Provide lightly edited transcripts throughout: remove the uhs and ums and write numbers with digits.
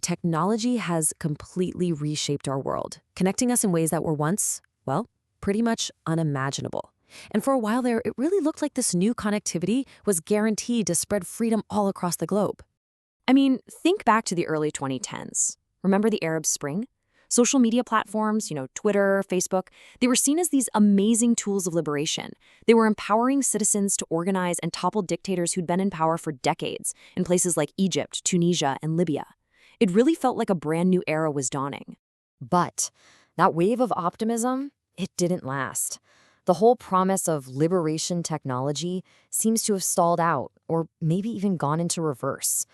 Technology has completely reshaped our world, connecting us in ways that were once, well, pretty much unimaginable. And for a while there, it really looked like this new connectivity was guaranteed to spread freedom all across the globe. I mean, think back to the early 2010s. Remember the Arab Spring? Social media platforms, Twitter, Facebook, they were seen as these amazing tools of liberation. They were empowering citizens to organize and topple dictators who'd been in power for decades in places like Egypt, Tunisia, and Libya. It really felt like a brand new era was dawning. But that wave of optimism, it didn't last. The whole promise of liberation technology seems to have stalled out, or maybe even gone into reverse.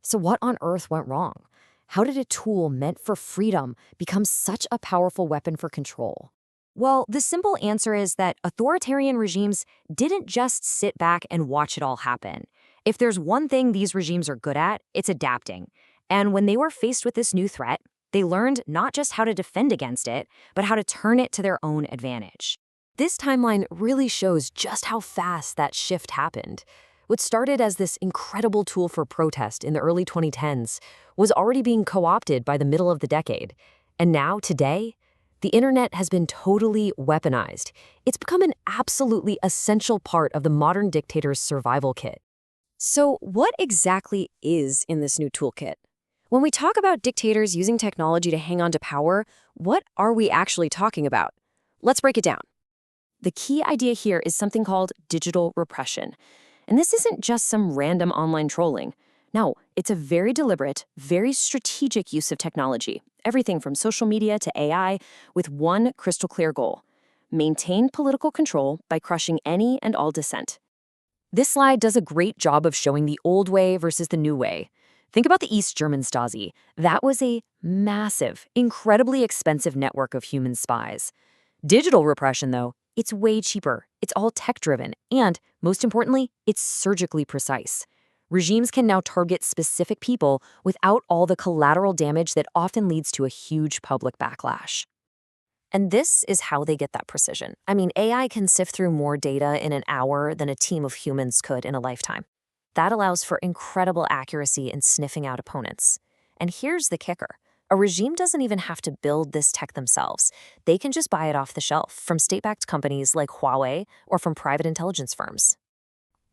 So what on earth went wrong? How did a tool meant for freedom become such a powerful weapon for control? Well, the simple answer is that authoritarian regimes didn't just sit back and watch it all happen. If there's one thing these regimes are good at, it's adapting. And when they were faced with this new threat, they learned not just how to defend against it, but how to turn it to their own advantage. This timeline really shows just how fast that shift happened. What started as this incredible tool for protest in the early 2010s was already being co-opted by the middle of the decade. And now, today, the internet has been totally weaponized. It's become an absolutely essential part of the modern dictator's survival kit. So what exactly is in this new toolkit? When we talk about dictators using technology to hang on to power, what are we actually talking about? Let's break it down. The key idea here is something called digital repression. And this isn't just some random online trolling. No, it's a very deliberate, very strategic use of technology, everything from social media to AI, with one crystal clear goal: maintain political control by crushing any and all dissent. This slide does a great job of showing the old way versus the new way. Think about the East German Stasi. That was a massive, incredibly expensive network of human spies. Digital repression, though, it's way cheaper. It's all tech-driven, and, most importantly, it's surgically precise. Regimes can now target specific people without all the collateral damage that often leads to a huge public backlash. And this is how they get that precision. I mean, AI can sift through more data in an hour than a team of humans could in a lifetime. That allows for incredible accuracy in sniffing out opponents. And here's the kicker. A regime doesn't even have to build this tech themselves. They can just buy it off the shelf from state-backed companies like Huawei or from private intelligence firms.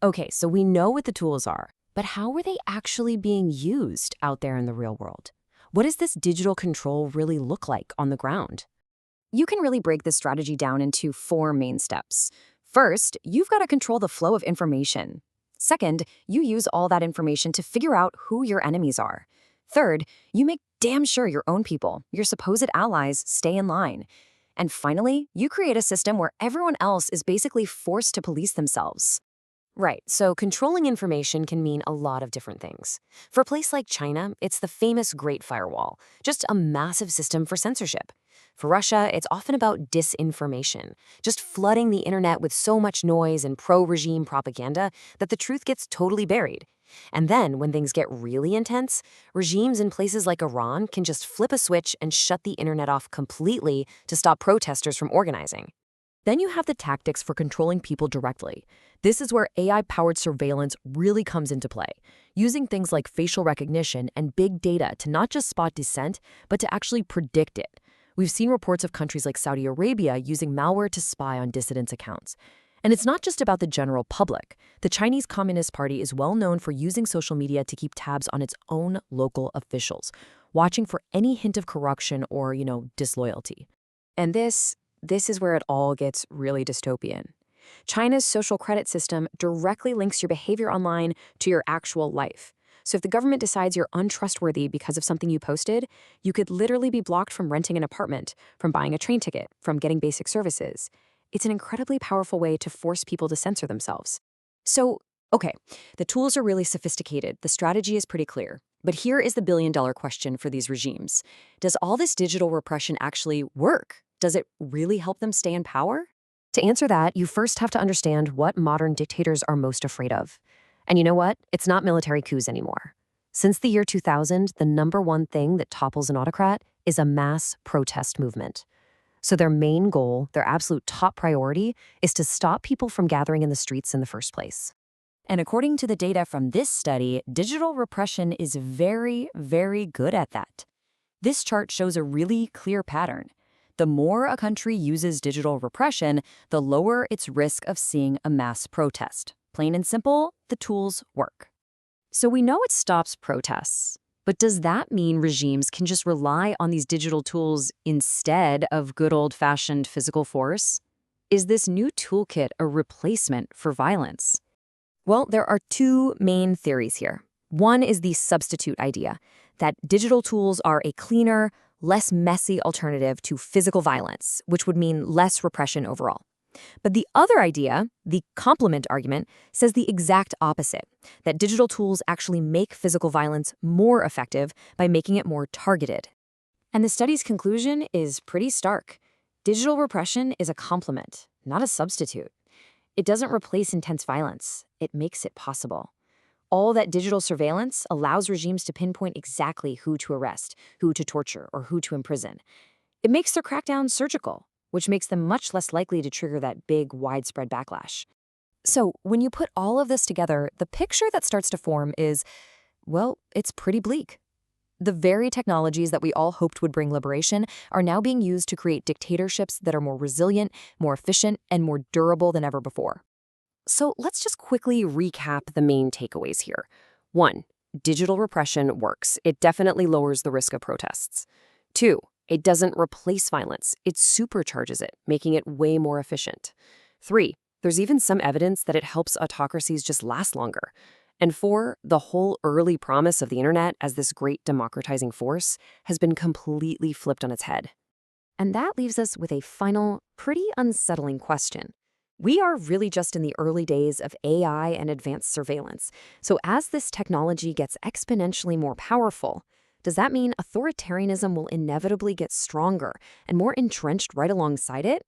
Okay, so we know what the tools are, but how are they actually being used out there in the real world? What does this digital control really look like on the ground? You can really break this strategy down into 4 main steps. First, you've got to control the flow of information. Second, you use all that information to figure out who your enemies are. Third, you make damn sure your own people, your supposed allies, stay in line. And finally, you create a system where everyone else is basically forced to police themselves. Right, so controlling information can mean a lot of different things. For a place like China, it's the famous Great Firewall, just a massive system for censorship. For Russia, it's often about disinformation, just flooding the internet with so much noise and pro-regime propaganda that the truth gets totally buried. And then, when things get really intense, regimes in places like Iran can just flip a switch and shut the internet off completely to stop protesters from organizing. Then you have the tactics for controlling people directly. This is where AI-powered surveillance really comes into play, using things like facial recognition and big data to not just spot dissent, but to actually predict it. We've seen reports of countries like Saudi Arabia using malware to spy on dissidents' accounts. And it's not just about the general public. The Chinese Communist Party is well known for using social media to keep tabs on its own local officials, watching for any hint of corruption or, disloyalty. And this is where it all gets really dystopian. China's social credit system directly links your behavior online to your actual life. So if the government decides you're untrustworthy because of something you posted, you could literally be blocked from renting an apartment, from buying a train ticket, from getting basic services. It's an incredibly powerful way to force people to censor themselves. So, okay, the tools are really sophisticated. The strategy is pretty clear. But here is the billion-dollar question for these regimes. Does all this digital repression actually work? Does it really help them stay in power? To answer that, you first have to understand what modern dictators are most afraid of. And you know what? It's not military coups anymore. Since the year 2000, the #1 thing that topples an autocrat is a mass protest movement. So their main goal, their absolute top priority, is to stop people from gathering in the streets in the first place. And according to the data from this study, digital repression is very, very good at that. This chart shows a really clear pattern. The more a country uses digital repression, the lower its risk of seeing a mass protest. Plain and simple, the tools work. So we know it stops protests. But does that mean regimes can just rely on these digital tools instead of good old-fashioned physical force? Is this new toolkit a replacement for violence? Well, there are two main theories here. One is the substitute idea, that digital tools are a cleaner, less messy alternative to physical violence, which would mean less repression overall. But the other idea, the complement argument, says the exact opposite, that digital tools actually make physical violence more effective by making it more targeted. And the study's conclusion is pretty stark. Digital repression is a complement, not a substitute. It doesn't replace intense violence. It makes it possible. All that digital surveillance allows regimes to pinpoint exactly who to arrest, who to torture, or who to imprison. It makes their crackdown surgical, which makes them much less likely to trigger that big, widespread backlash. So when you put all of this together, the picture that starts to form is, well, it's pretty bleak. The very technologies that we all hoped would bring liberation are now being used to create dictatorships that are more resilient, more efficient, and more durable than ever before. So let's just quickly recap the main takeaways here. 1. Digital repression works. It definitely lowers the risk of protests. 2. It doesn't replace violence. It supercharges it, making it way more efficient. 3. There's even some evidence that it helps autocracies just last longer. And 4. The whole early promise of the internet as this great democratizing force has been completely flipped on its head. And that leaves us with a final, pretty unsettling question. We are really just in the early days of AI and advanced surveillance. So as this technology gets exponentially more powerful, does that mean authoritarianism will inevitably get stronger and more entrenched right alongside it?